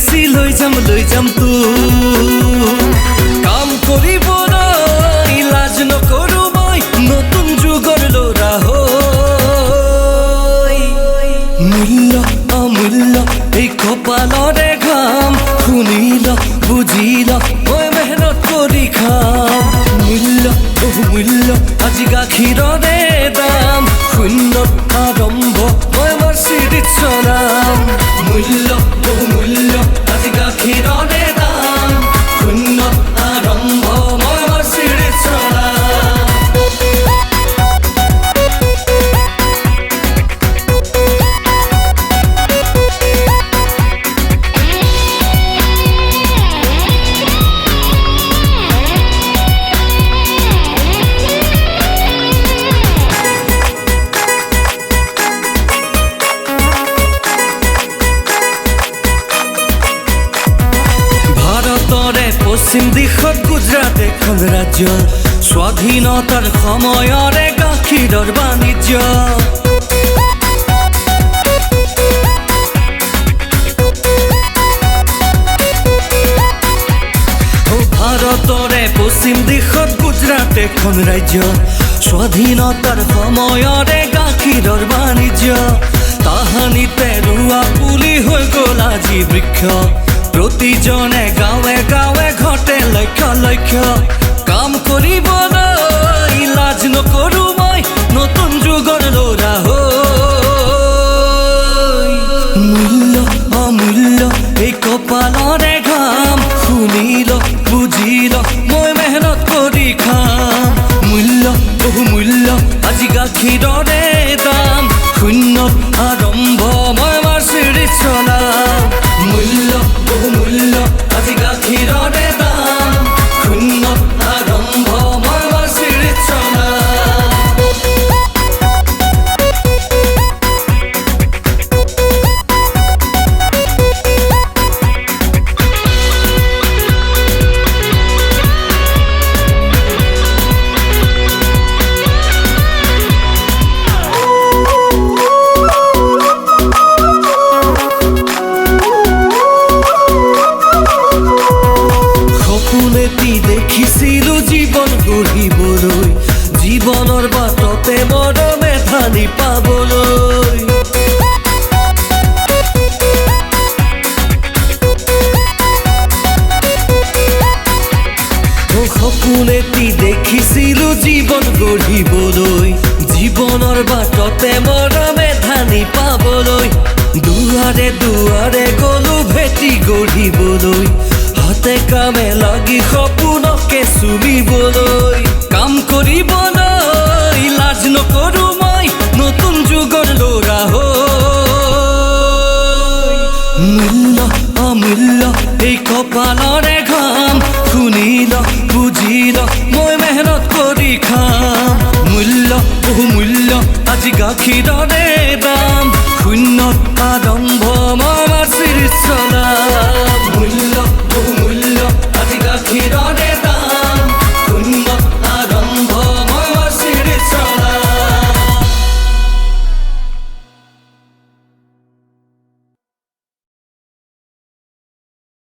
বেছি লৈ যাম তো কাম কৰিবলৈ লাজ নকৰো মই নতুন যুগৰ ল'ৰা হৈ মূল্য অমূল্য এই কপালৰে ঘাম শুনিল বুজিল মই মেহনত কৰি খাম মূল্য বহুমূল্য আজি গাখীৰৰে দাম শূন্যত আৰম্ভ মই মোৰ চিৰিত চলাম মূল্য বহুমূল্য আজি গাখীৰৰে দাম শূন্যত আৰম্ভ মই মোৰ চিৰিত চলাম পশ্চিম দিশত গুজৰাট এখন ৰাজ্য স্বাধীনতাৰ সময়ৰে গাখীৰৰ বাণিজ্য ভাৰতৰে পশ্চিম দিশত গুজৰাট এখন ৰাজ্য স্বাধীনতাৰ সময়ৰে গাখীৰৰ বাণিজ্য তাহানিতে ৰোৱা পুলি হৈ গ'ল আজি বৃক্ষ প্ৰতিজনে গাঁৱে গাঁৱে ঘটে লক্ষ্য লক্ষ্য কাম কৰিবলৈ লাজ নকৰো মই নতুন যুগৰ ল'ৰা হৈ মূল্য অমূল্য এই কপালৰে ঘাম শুনিল বুজিল মই মেহনত কৰি খাম মূল্য বহুমূল্য আজি গাখীৰৰে দাম শূন্যত আৰম্ভ মই মাৰ চিৰিত চলাম মূল্য বহুমূল্য আজি গাখীৰৰে দাম শূন্যত আৰম্ভ মই মাৰ চিৰিত চলাম দেখিছিলো জীৱন গঢ়িবলৈ জীৱনৰ বাটতে মৰমে ধানি পাবলৈ সপোনেটি দেখিছিলো জীৱন গঢ়িবলৈ জীৱনৰ বাটতে মৰমে ধানি পাবলৈ দুৱাৰে দুৱাৰে গলো ভেটি গঢ়িবলৈ হাতে কামে লাগি সপোনকে চুমিবলৈ কাম কৰিবলৈ লাজ নকৰো মই নতুন যুগৰ ল'ৰা হৈ মূল্য অমূল্য এই কপালৰে ঘাম শুনিল বুজিল মই মেহনত কৰি খাম মূল্য বহুমূল্য আজি গাখীৰৰে দাম